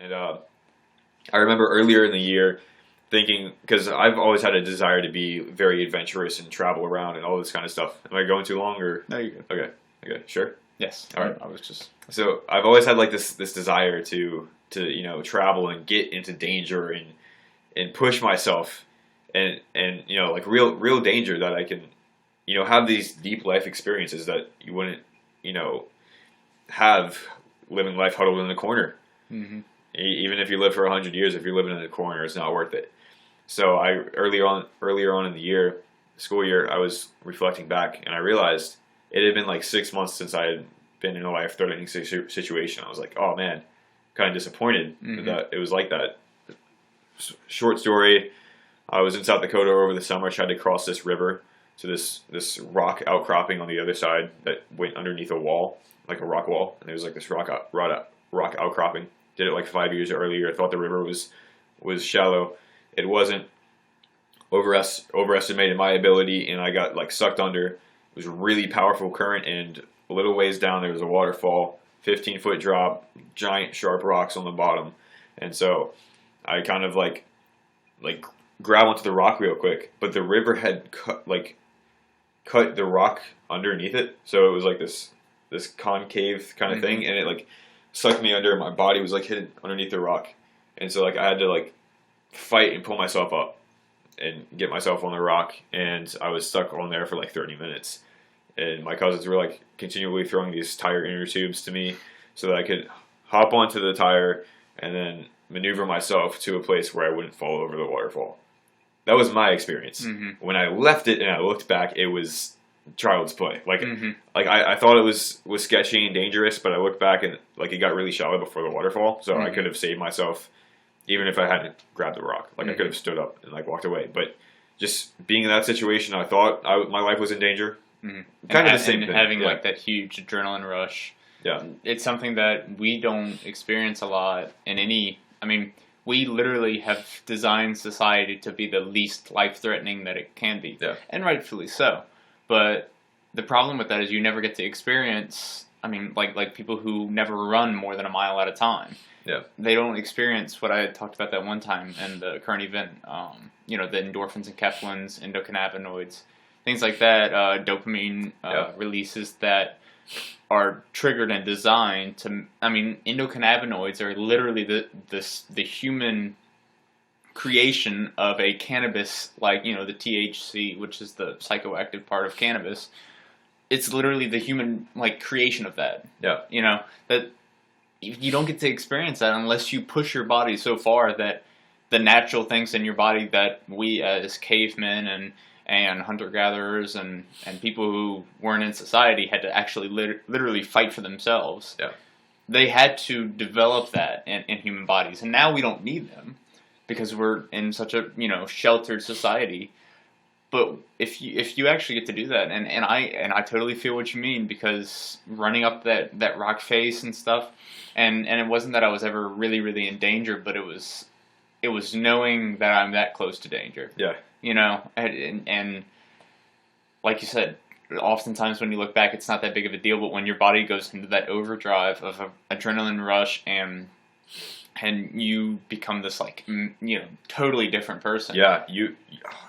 And I remember earlier in the year thinking, because I've always had a desire to be very adventurous and travel around and all this kind of stuff. Am I going too long or? No, you're good. Okay, sure. Yes. All right. I was just. So I've always had like this desire to travel and get into danger and push myself and like real danger that I can have these deep life experiences that you wouldn't have living life huddled in the corner. Mm-hmm. Even if you live for 100 years, if you're living in the corner, it's not worth it. So earlier on in the year, school year, I was reflecting back and I realized it had been like 6 months since I had been in a life-threatening situation. I was like, oh man, kind of disappointed that it was like that. Short story, I was in South Dakota over the summer, tried to cross this river to this rock outcropping on the other side that went underneath a wall, like a rock wall, and there was like this rock outcropping. Did it like 5 years earlier. I thought the river was shallow. It wasn't. Overestimated my ability, and I got like sucked under. It was a really powerful current, and a little ways down there was a waterfall, 15-foot drop, giant sharp rocks on the bottom, and so I kind of like grab onto the rock real quick, but the river had cut the rock underneath it, so it was like this concave kind of thing, and it like sucked me under. My body was like hidden underneath the rock, and so like I had to like fight and pull myself up and get myself on the rock, and I was stuck on there for like 30 minutes. And my cousins were like continually throwing these tire inner tubes to me so that I could hop onto the tire and then maneuver myself to a place where I wouldn't fall over the waterfall. That was my experience. When I left it and I looked back, it was child's play. Like I thought it was sketchy and dangerous, but I looked back and like it got really shallow before the waterfall, so I could have saved myself even if I hadn't grabbed the rock. Like I could have stood up and like walked away. But just being in that situation, I thought my life was in danger. Kind of the same thing. Having like that huge adrenaline rush. Yeah, it's something that we don't experience a lot in any. I mean, we literally have designed society to be the least life-threatening that it can be, and rightfully so. But the problem with that is you never get to experience. I mean, like people who never run more than a mile at a time. Yeah, they don't experience what I had talked about that one time in the current event. The endorphins and kephalins, endocannabinoids, things like that, dopamine releases that are triggered and designed to. I mean, endocannabinoids are literally the human creation of a cannabis, like the THC, which is the psychoactive part of cannabis. It's literally the human creation of that. Yeah, that. You don't get to experience that unless you push your body so far that the natural things in your body that we as cavemen and hunter-gatherers and people who weren't in society had to actually literally fight for themselves. Yeah. They had to develop that in human bodies, and now we don't need them because we're in such a sheltered society. But if you actually get to do that, and I totally feel what you mean, because running up that rock face and stuff, and it wasn't that I was ever really, really in danger, but it was knowing that I'm that close to danger. Yeah. And like you said, oftentimes when you look back, it's not that big of a deal, but when your body goes into that overdrive of an adrenaline rush and you become this totally different person. Yeah, you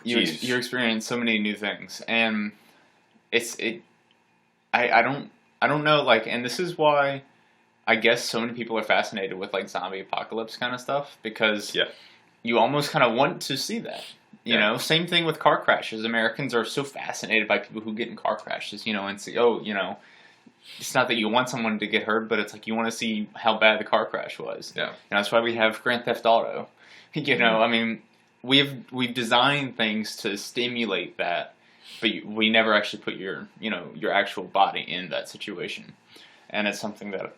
experience so many new things, and I don't know, and this is why I guess so many people are fascinated with zombie apocalypse kind of stuff, because you almost kind of want to see that. Same thing with car crashes. Americans are so fascinated by people who get in car crashes, and say, it's not that you want someone to get hurt, but it's like you want to see how bad the car crash was. Yeah. That's why we have Grand Theft Auto. I mean, we've designed things to stimulate that, but we never actually put your actual body in that situation. And it's something that,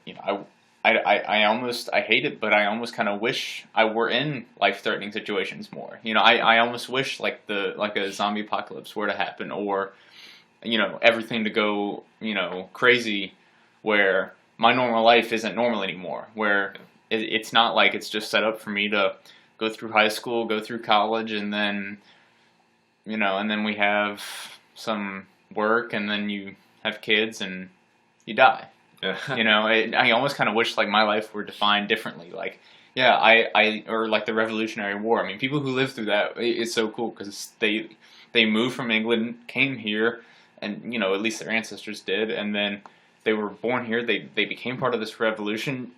I hate it, but I almost kind of wish I were in life-threatening situations more. I almost wish a zombie apocalypse were to happen, or everything to go, crazy, where my normal life isn't normal anymore, where it's not like it's just set up for me to go through high school, go through college, and then, and then we have some work, and then you have kids, and you die. I almost kind of wish my life were defined differently. Yeah, or like the Revolutionary War. I mean, people who lived through that, it's so cool because they moved from England, came here, and at least their ancestors did, and then they were born here. They became part of this revolution,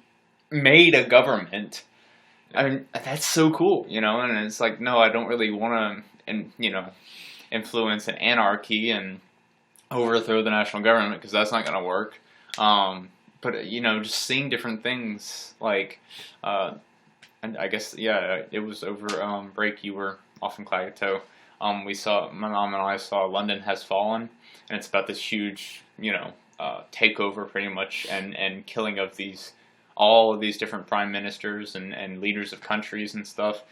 made a government. I mean, that's so cool, And it's like, no, I don't really want to, and influence an anarchy and overthrow the national government because that's not going to work. But just seeing different things like, and I guess it was over break. You were off in Klagetoh. My mom and I saw London Has Fallen, and it's about this huge takeover pretty much and killing of all of these different prime ministers and leaders of countries and stuff.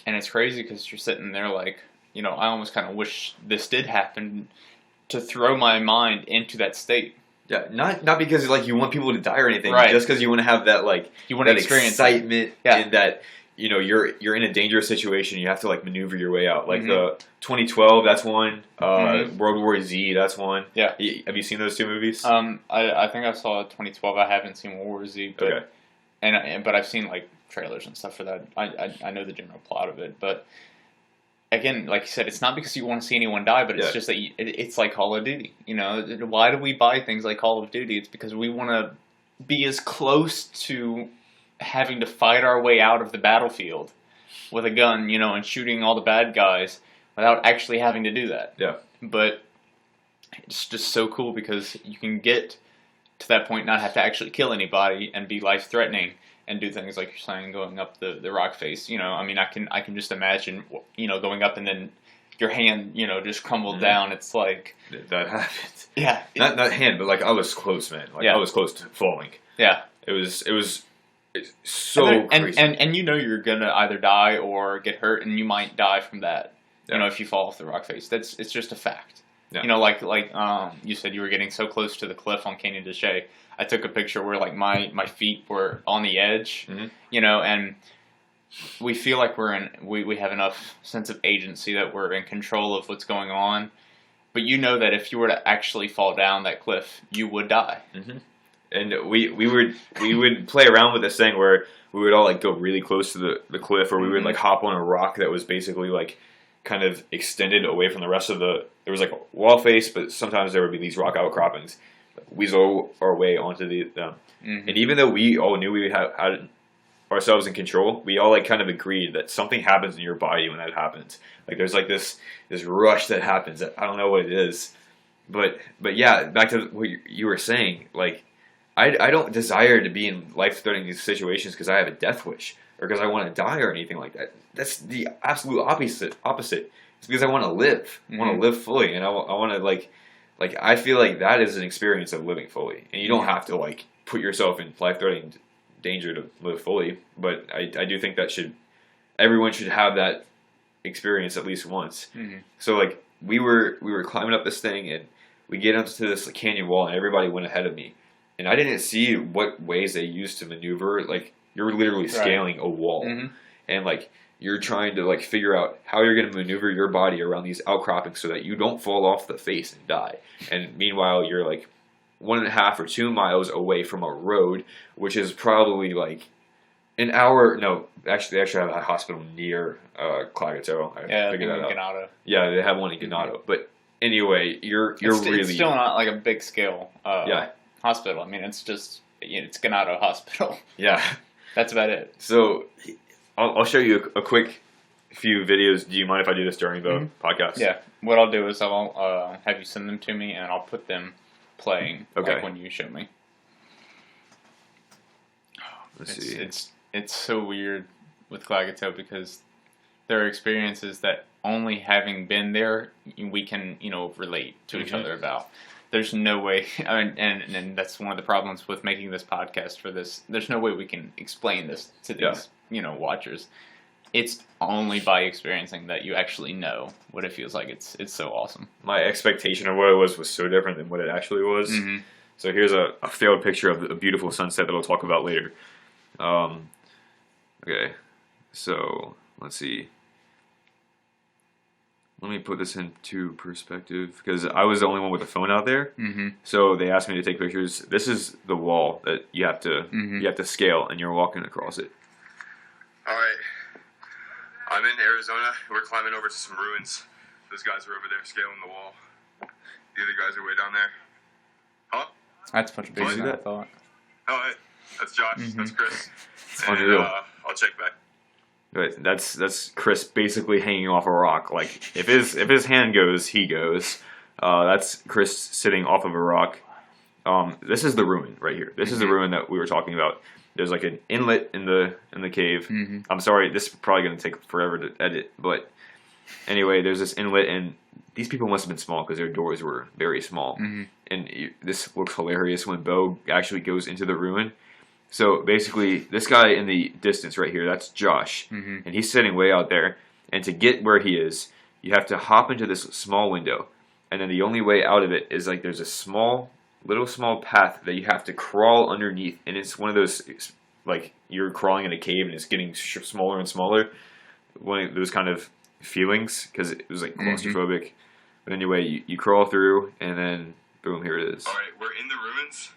And it's crazy because you're sitting there like, I almost kind of wish this did happen to throw my mind into that state. Yeah, not because like you want people to die or anything, right? Just because you want to have that you want that excitement and that you're in a dangerous situation. You have to like maneuver your way out. Like the 2012, that's one. World War Z, that's one. Yeah. Have you seen those two movies? I think I saw 2012. I haven't seen World War Z, but but I've seen like trailers and stuff for that. I know the general plot of it, but. Again, like you said, it's not because you want to see anyone die, but it's just that it's like Call of Duty. Why do we buy things like Call of Duty? It's because we want to be as close to having to fight our way out of the battlefield with a gun, and shooting all the bad guys without actually having to do that. Yeah. But it's just so cool because you can get to that point, not have to actually kill anybody, and be life-threatening. And do things like you're saying, going up the rock face. I mean, I can just imagine, going up and then your hand, just crumbled down. It's like that happened. Yeah, not hand, but like I was close, man. Like I was close to falling. Yeah, it was so crazy. And you're gonna either die or get hurt, and you might die from that. Yeah. If you fall off the rock face, it's just a fact. Yeah. Like you said, you were getting so close to the cliff on Canyon de Chelly. I took a picture where like my feet were on the edge, and we feel like we have enough sense of agency that we're in control of what's going on. But that if you were to actually fall down that cliff, you would die. Mm-hmm. And we would play around with this thing where we would all like go really close to the cliff, or we would like hop on a rock that was basically like kind of extended away from the rest of there was like a wall face, but sometimes there would be these rock outcroppings. We go our way onto them. And even though we all knew we had ourselves in control, we all like kind of agreed that something happens in your body when that happens. Like there's like this rush that happens that I don't know what it is. But yeah, back to what you were saying, like I don't desire to be in life-threatening situations because I have a death wish or because I want to die or anything like that. That's the absolute opposite. It's because I want to live. I want to live fully, and I want to like I feel like that is an experience of living fully, and you don't have to like put yourself in life-threatening danger to live fully. But I do think that everyone should have that experience at least once. So like we were climbing up this thing, and we get up to this canyon wall, and everybody went ahead of me, and I didn't see what ways they used to maneuver. Like you're literally scaling a wall, and like you're trying to like figure out how you're going to maneuver your body around these outcroppings so that you don't fall off the face and die. And meanwhile, you're like 1.5 or 2 miles away from a road, which is probably like an hour. No, actually, they have a hospital near Klagetoh. I figured that out. Ganado. Yeah, they have one in Ganado. But anyway, it's still not like a big scale hospital. I mean, it's just it's Ganado Hospital. Yeah, that's about it. So I'll show you a quick few videos. Do you mind if I do this during the podcast? Yeah. What I'll do is I'll have you send them to me, and I'll put them playing like when you show me. Let's see. It's so weird with Klagetoh because there are experiences that only having been there we can relate to each other about. There's no way, and that's one of the problems with making this podcast for this. There's no way we can explain this to these watchers. It's only by experiencing that you actually know what it feels like. It's so awesome. My expectation of what it was so different than what it actually was. So here's a failed picture of a beautiful sunset that I'll talk about later. Okay, so let's see. Let me put this into perspective because I was the only one with a phone out there. So they asked me to take pictures. This is the wall that you have to scale, and you're walking across it. Arizona. We're climbing over to some ruins. Those guys are over there scaling the wall. The other guys are way down there. Huh? That's much bigger see than I that? thought. Oh, hey. That's Josh. Mhm. That's Chris. Mm-hmm. Unreal. I'll check back. Right, that's Chris basically hanging off a rock. Like if his hand goes, he goes. That's Chris sitting off of a rock. This is the ruin right here. This is the ruin that we were talking about. There's like an inlet in the cave. I'm sorry, this is probably going to take forever to edit, but anyway, there's this inlet, and these people must have been small because their doors were very small. And this looks hilarious when Bo actually goes into the ruin. So basically, this guy in the distance right here, that's Josh, and he's sitting way out there. And to get where he is, you have to hop into this small window, and then the only way out of it is like there's a small path that you have to crawl underneath, and it's one of those like you're crawling in a cave and it's getting smaller and smaller. One of those kind of feelings because it was like claustrophobic. But anyway, you crawl through, and then boom, here it is. All right, we're in the ruins.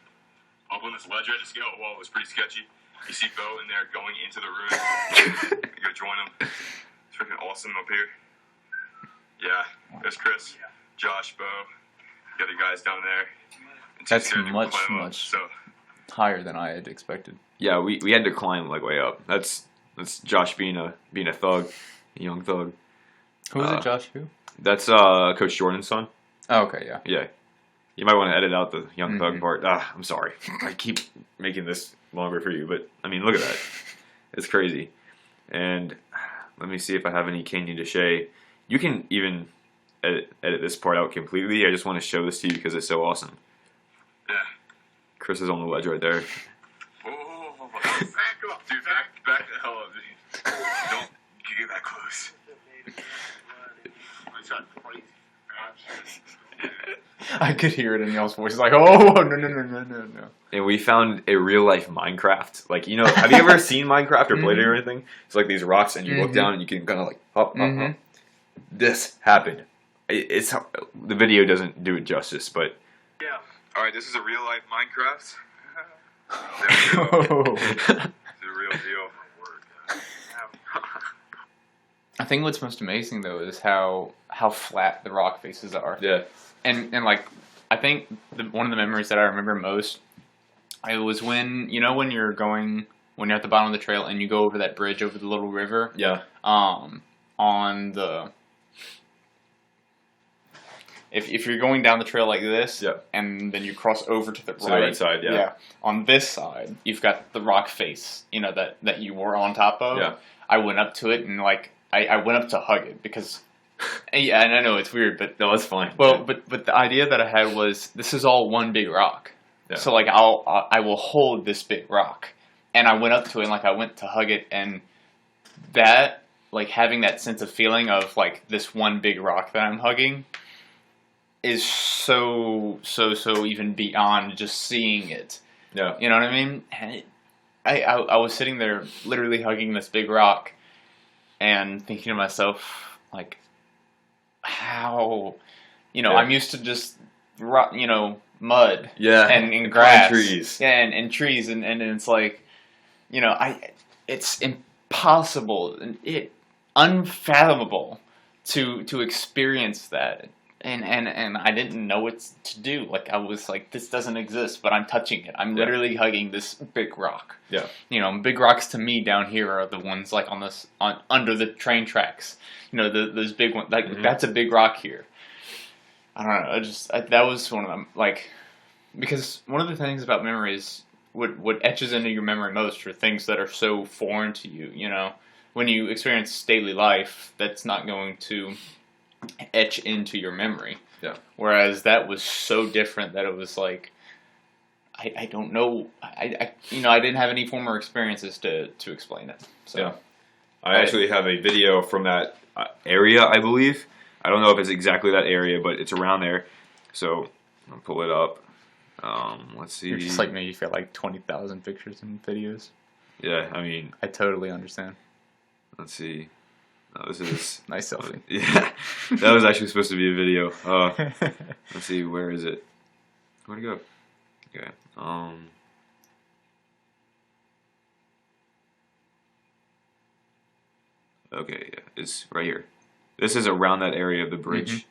Up on this ledge, I just scaled a wall. It was pretty sketchy. You see Bo in there going into the ruins. You go join him. It's freaking awesome up here. Yeah, there's Chris, Josh, Bo, the other guys down there. And That's two much climb up, so higher than I had expected. Yeah, we had to climb like way up. That's Josh being a thug, a young thug. Who was it, Josh? Who? That's Coach Jordan's son. Oh, okay, yeah. Yeah. You might want to edit out the young thug part. I'm sorry. I keep making this longer for you, but I mean, look at that. It's crazy. And let me see if I have any Canyon de Chelly. You can even edit this part out completely. I just want to show this to you because it's so awesome. yeah. Chris is on the ledge right there. Oh, back up, dude. Back the hell up, dude. Don't get that close. I could hear it in y'all's voices, like, oh, no. And we found a real life Minecraft. Like, you know, have you ever seen Minecraft or played it or anything? It's like these rocks, and you look down and you can kind of like hop. This happened. It's the video doesn't do it justice, but Yeah. All right, this is a real life Minecraft. There we go. It's a real deal. I think what's most amazing though is how flat the rock faces are. yeah, And like I think one of the memories that I remember most, it was when you're at the bottom of the trail and you go over that bridge over the little river. yeah, On the if you're going down the trail like this, Yep. and then you cross over to the To the right side, yeah. On this side, you've got the rock face, that you were on top of. Yeah. I went up to it and like I went up to hug it because, yeah, and I know it's weird, but no, that's fine. well, but the idea that I had was this is all one big rock. Yeah. So like I will hold this big rock, and I went up to it and like I went to hug it, and that like having that sense of feeling of like this one big rock that I'm hugging is so even beyond just seeing it. Yeah, You know what I mean? And I was sitting there literally hugging this big rock and thinking to myself, like, how, Yeah. I'm used to just, mud yeah, and grass. trees. Yeah, and trees. And it's like, it's impossible and unfathomable to experience that. And I didn't know what to do. Like, I was like, this doesn't exist, but I'm touching it. I'm literally hugging this big rock. Yeah. Big rocks to me down here are the ones like under the train tracks. Those big ones. Like, that's a big rock here. I don't know. That was one of them. Like, because one of the things about memory is what etches into your memory most are things that are so foreign to you. When you experience daily life, that's not going to etch into your memory. Yeah. Whereas that was so different that it was like, I don't know. I didn't have any former experiences to explain it. So. Yeah. I actually have a video from that area, I believe. I don't know if it's exactly that area, but it's around there. So I'll pull it up. Let's see. You're just like me. You feel like 20,000 pictures and videos. Yeah, I mean, I totally understand. let's see. This is Nice selfie. Yeah, that was actually supposed to be a video. Let's see, where is it? Where'd it go? Okay. Okay, yeah, it's right here. This is around that area of the bridge.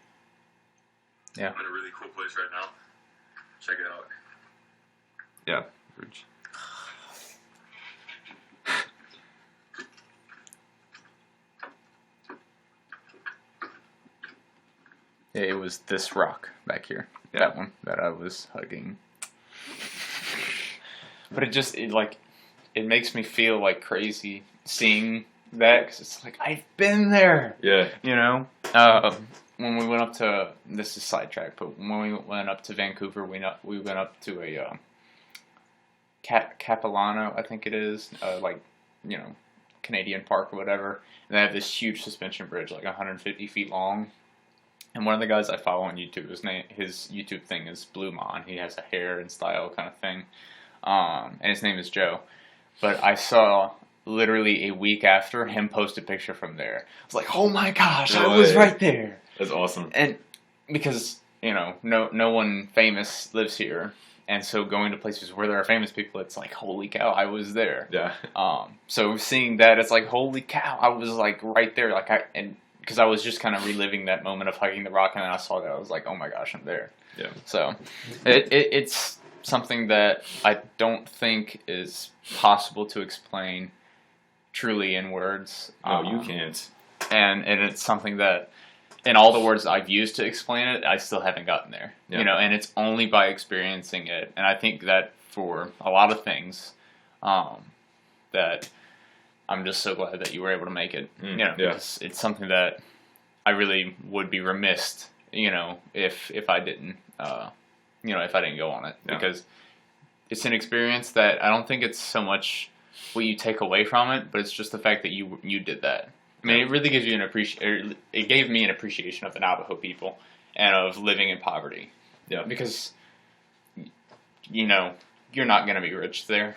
Yeah. I'm in a really cool place right now. Check it out. Yeah, bridge. Yeah, it was this rock back here. Yeah. That one that I was hugging. But it makes me feel like crazy seeing that, because it's like, I've been there. Yeah. You know, when we went up to, this is sidetrack, but when we went up to Vancouver, we went up to a Capilano, I think it is, like, you know, Canadian Park or whatever. And they have this huge suspension bridge, like 150 feet long. And one of the guys I follow on YouTube, his YouTube thing is Blue Mon. He has a hair and style kind of thing, and his name is Joe. But I saw literally a week after him post a picture from there. I was like, oh my gosh, I was right there. That's awesome. And because, you know, no one famous lives here, and so going to places where there are famous people, it's like, holy cow, I was there. Yeah. So seeing that, it's like, holy cow, I was like right there. Because I was just kind of reliving that moment of hugging the rock, and then I saw that, I was like, oh my gosh, I'm there. Yeah. So it's something that I don't think is possible to explain truly in words. No, you can't. And it's something that, in all the words I've used to explain it, I still haven't gotten there. Yeah. You know, and it's only by experiencing it. And I think that for a lot of things, that I'm just so glad that you were able to make it. You know, yeah. because it's something that I really would be remiss, you know, if I didn't, you know, if I didn't go on it. Yeah. Because it's an experience that I don't think it's so much what you take away from it, but it's just the fact that you did that. I mean, it really gives you it gave me an appreciation of the Navajo people and of living in poverty. Yeah. Because, you know, you're not going to be rich there.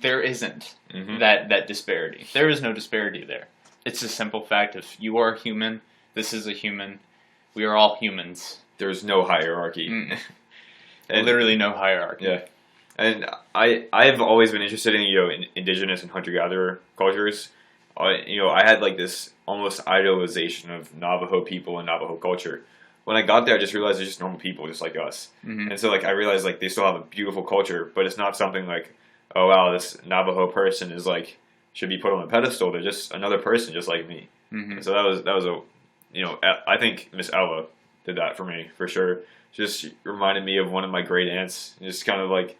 There isn't that disparity. There is no disparity there. It's a simple fact of, you are human, this is a human, we are all humans. There's no hierarchy. And literally no hierarchy. Yeah. And I've always been interested in, you know, indigenous and hunter-gatherer cultures. You know, I had like this almost idolization of Navajo people and Navajo culture. When I got there, I just realized they're just normal people, just like us. And so, like, I realized, like, they still have a beautiful culture, but it's not something like, oh, wow, this Navajo person is, like, should be put on a pedestal. They're just another person just like me. And so that was a, you know, I think Miss Ella did that for me, for sure. Just reminded me of one of my great aunts. Just kind of like,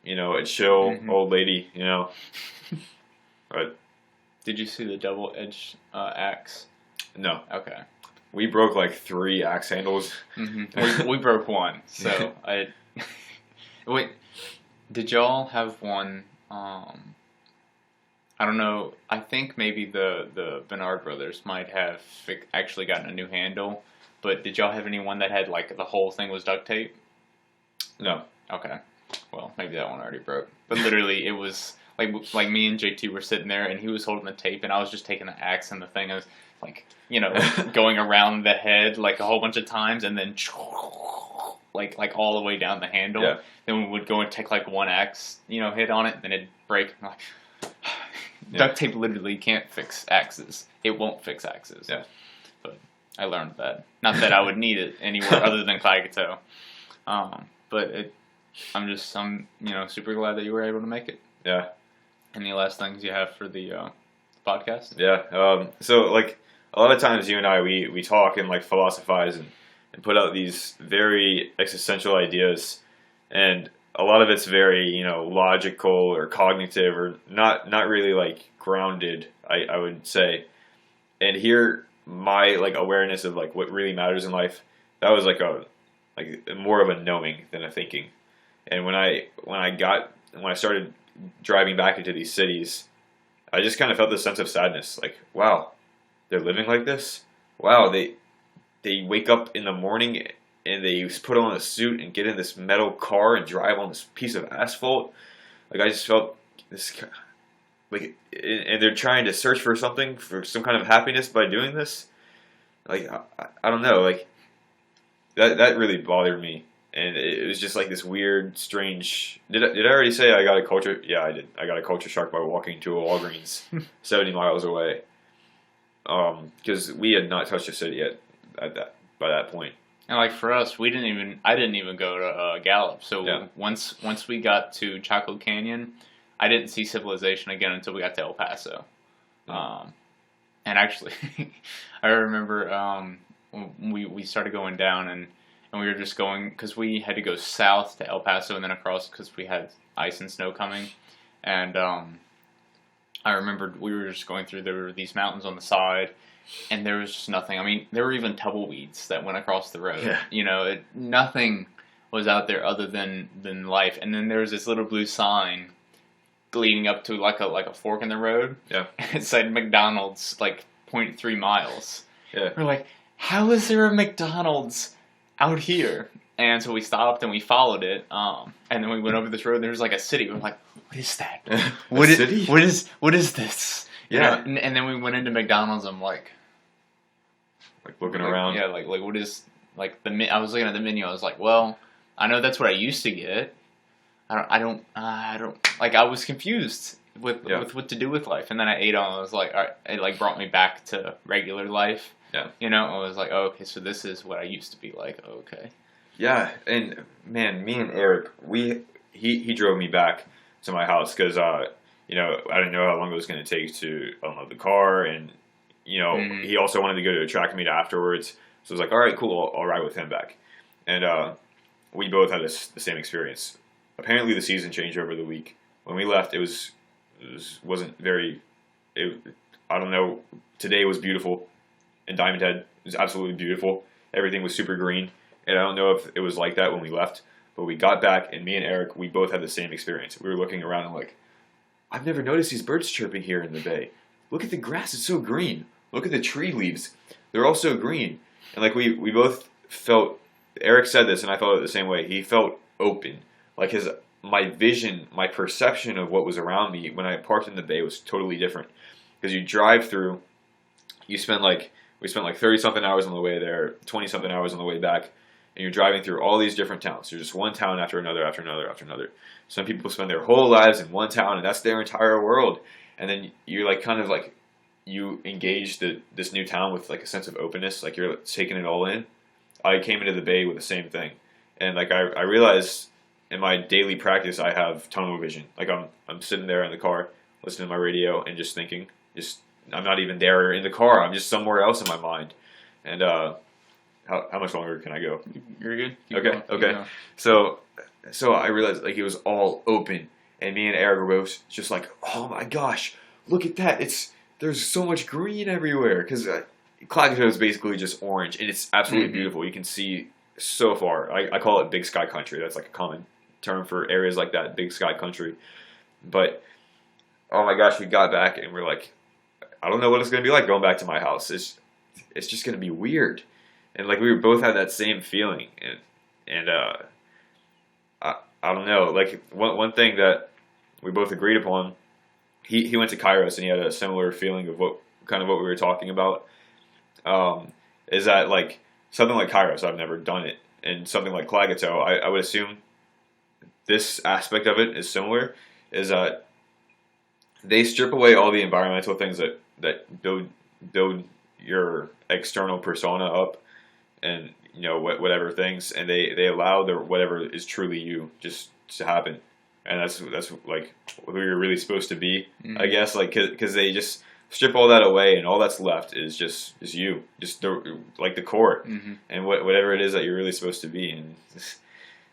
you know, a chill old lady, you know. But did you see the double-edged axe? No. Okay. We broke like 3 axe handles. We broke one. So wait, did y'all have one? I don't know. I think maybe the Bernard brothers might have actually gotten a new handle. But did y'all have anyone that had, like, the whole thing was duct tape? No. Okay. Well, maybe that one already broke. But literally, it was like me and JT were sitting there, and he was holding the tape, and I was just taking the axe and the thing, and like, you know, going around the head like a whole bunch of times, and then like all the way down the handle. Yeah. Then we would go and take like one axe, you know, hit on it, then it'd break. I'm like, duct tape literally can't fix axes. It won't fix axes. Yeah. But I learned that. Not that I would need it anywhere other than Klagetoh. But I'm you know, super glad that you were able to make it. Yeah. Any last things you have for the podcast? Yeah. So, like, a lot of times you and I, we talk and, like, philosophize and put out these very existential ideas. And a lot of it's very, you know, logical or cognitive or not really, like, grounded, I would say. And here, my, like, awareness of, like, what really matters in life, that was, like, more of a knowing than a thinking. And when I started driving back into these cities, I just kind of felt this sense of sadness. Like, wow, they're living like this? Wow, they wake up in the morning and they put on a suit and get in this metal car and drive on this piece of asphalt. Like, I just felt this, like, and they're trying to search for something, for some kind of happiness by doing this. Like, I don't know, like, that really bothered me. and it was just like this weird, strange. Did I already say I got a culture? Yeah, I did. I got a culture shock by walking to a Walgreens 70 miles away. Because we had not touched the city yet by that point. And like for us, I didn't even go to Gallup. So Yeah. once we got to Chaco Canyon, I didn't see civilization again until we got to El Paso. And actually, I remember we started going down and we were just going because we had to go south to El Paso and then across because we had ice and snow coming. And I remember we were just going through. There were these mountains on the side. And there was just nothing. I mean, there were even tumbleweeds that went across the road. Yeah. Nothing was out there other than life. And then there was this little blue sign leading up to like a fork in the road. Yeah. It said McDonald's like 0.3 miles. Yeah. We're like, how is there a McDonald's out here? And so we stopped and we followed it. And then we went over this road. And there was like a city. We're like, what is that? City? What is this? Yeah. And then we went into McDonald's. I'm like looking around. Yeah, like what is like I was looking at the menu. I was like, well, I know that's what I used to get. I don't like. I was confused with what to do with life, and then I ate on. I was like, all right, it like brought me back to regular life. Yeah. I was like, oh, okay, so this is what I used to be like. Okay. Yeah, and man, me and Eric, he drove me back to my house because I didn't know how long it was going to take to unload the car, and he also wanted to go to a track meet afterwards. So I was like, all right, cool, I'll ride with him back, and we both had the same experience. Apparently, the season changed over the week. When we left, it wasn't very. I don't know. Today was beautiful in Diamond Head. It was absolutely beautiful. Everything was super green. And I don't know if it was like that when we left, but we got back, and me and Eric, we both had the same experience. We were looking around and like, I've never noticed these birds chirping here in the bay. Look at the grass, it's so green. Look at the tree leaves. They're all so green. And like we both felt, Eric said this, and I felt it the same way. He felt open. Like my vision, my perception of what was around me when I parked in the bay was totally different. Because you drive through, we spent like 30-something hours on the way there, 20-something hours on the way back. And you're driving through all these different towns. There's just one town after another, after another, after another. Some people spend their whole lives in one town, and that's their entire world. And then you're like, kind of like, you engage this new town with like a sense of openness, like you're taking it all in. I came into the bay with the same thing, and like I realized in my daily practice I have tunnel vision. Like I'm sitting there in the car, listening to my radio, and just thinking. I'm not even there in the car. I'm just somewhere else in my mind, and How much longer can I go? You're good. Okay. Okay. So I realized like it was all open, and me and Eric were both just like, oh my gosh, look at that! There's so much green everywhere because Klagetoh is basically just orange, and it's absolutely beautiful. You can see so far. I call it big sky country. That's like a common term for areas like that, big sky country. But oh my gosh, we got back and we're like, I don't know what it's gonna be like going back to my house. It's just gonna be weird. And like we both had that same feeling, and I don't know. Like one thing that we both agreed upon, he went to Kairos and he had a similar feeling of what we were talking about. Is that like something like Kairos? I've never done it, and something like Klagetoh, I would assume this aspect of it is similar. Is that they strip away all the environmental things that build your external persona up. And whatever things, and they allow whatever is truly you just to happen, and that's like who you're really supposed to be, I guess. Like because they just strip all that away, and all that's left is you, just the core, and whatever it is that you're really supposed to be, and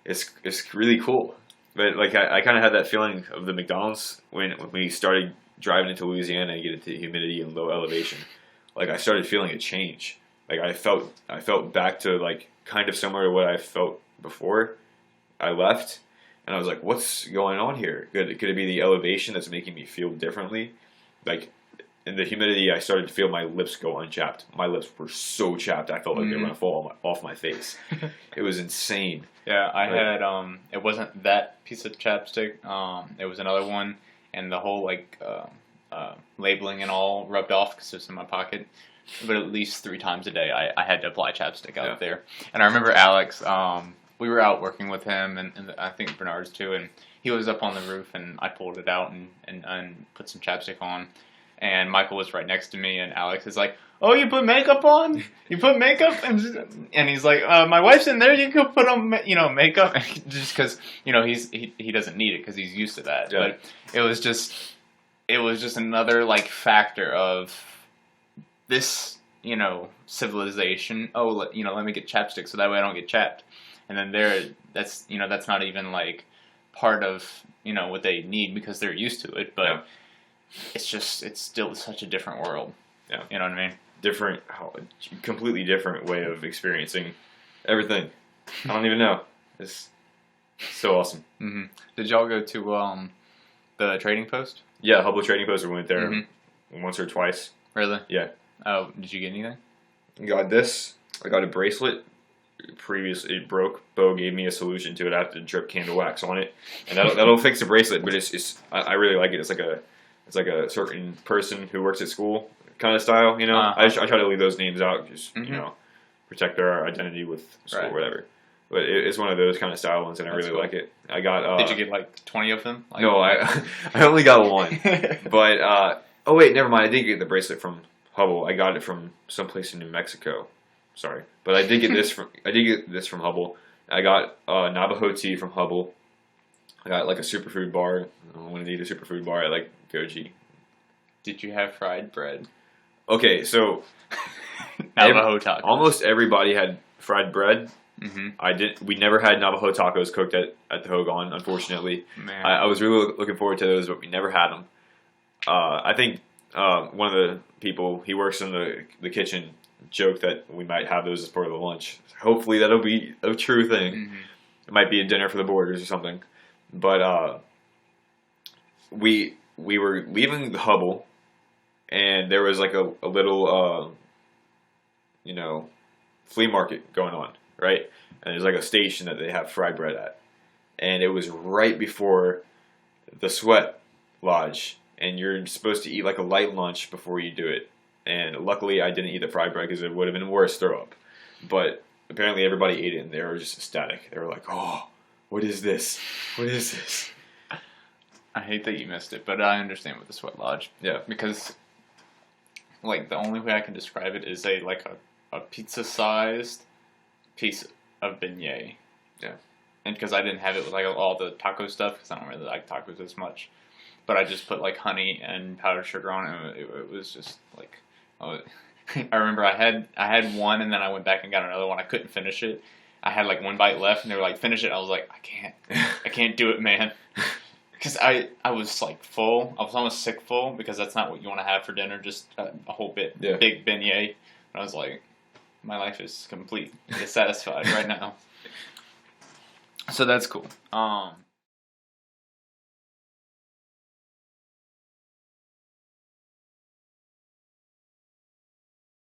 it's really cool. But like I kind of had that feeling of the McDonald's when we started driving into Louisiana and get into humidity and low elevation. Like I started feeling a change. Like I felt back to like kind of similar to what I felt before I left, and I was like, "What's going on here? Could it be the elevation that's making me feel differently?" Like in the humidity, I started to feel my lips go unchapped. My lips were so chapped, I felt like they were gonna fall off my face. It was insane. Yeah, I had it wasn't that piece of chapstick. It was another one, and the whole like labeling and all rubbed off because it was in my pocket. But at least 3 times a day, I had to apply chapstick out there. And I remember Alex, we were out working with him, and I think Bernard's too, and he was up on the roof, and I pulled it out and put some chapstick on, and Michael was right next to me, and Alex is like, "Oh, you put makeup on? You put makeup?" And he's like, "My wife's in there. You can put on, makeup," just because he doesn't need it because he's used to that. Yeah. But it was just another like factor of this, civilization. Oh, let me get chapstick so that way I don't get chapped. And then that's not even like part of what they need because they're used to it. But Yeah. it's still such a different world. Yeah. You know what I mean? Completely different way of experiencing everything. I don't even know. It's so awesome. Mm-hmm. Did y'all go to the Trading Post? Yeah, Hubble Trading Post. We went there Mm-hmm. once or twice. Really? Yeah. Oh, did you get anything? Got this. I got a bracelet. Previously, it broke. Bo gave me a solution to it. I have to drip candle wax on it, and that'll fix the bracelet. But I really like it. It's like a certain person who works at school kind of style. Uh-huh. I try to leave those names out, just Mm-hmm. protect their identity with school Right. or whatever. But it's one of those kind of style ones, and I That's really cool. like it. I got. Did you get like 20 of them? Like, No, I only got one. But oh wait, never mind. I did get the bracelet from Hubble. I got it from someplace in New Mexico. Sorry, but I did get this from Hubble. I got Navajo tea from Hubble. I got like a superfood bar. I want to eat a superfood bar. I like goji. Did you have fried bread? Okay, so Navajo tacos. almost everybody had fried bread. Mm-hmm. We never had Navajo tacos cooked at the Hogan, unfortunately. Man. I was really looking forward to those, but we never had them. I think one of the people, he works in the kitchen, joked that we might have those as part of the lunch. Hopefully that'll be a true thing. Mm-hmm. It might be a dinner for the boarders or something. But we were leaving the Hubble, and there was like a little flea market going on, right? And there's like a station that they have fried bread at, and it was right before the sweat lodge, and you're supposed to eat like a light lunch before you do it. And luckily I didn't eat the fried bread because it would have been worse throw up. But apparently everybody ate it, and they were just ecstatic. They were like, "Oh, what is this? What is this?" I hate that you missed it, but I understand with the sweat lodge. Yeah. Because, like, the only way I can describe it is a pizza-sized piece of beignet. Yeah. And because I didn't have it with, like, all the taco stuff, because I don't really like tacos as much. But I just put, like, honey and powdered sugar on it, and it was just, like... I remember I had one, and then I went back and got another one. I couldn't finish it. I had, like, one bite left, and they were like, "Finish it." I was like, I can't do it, man. Because I was like full. I was almost sick full because that's not what you want to have for dinner. Just a whole big beignet. And I was like, my life is complete, dissatisfied right now. So that's cool.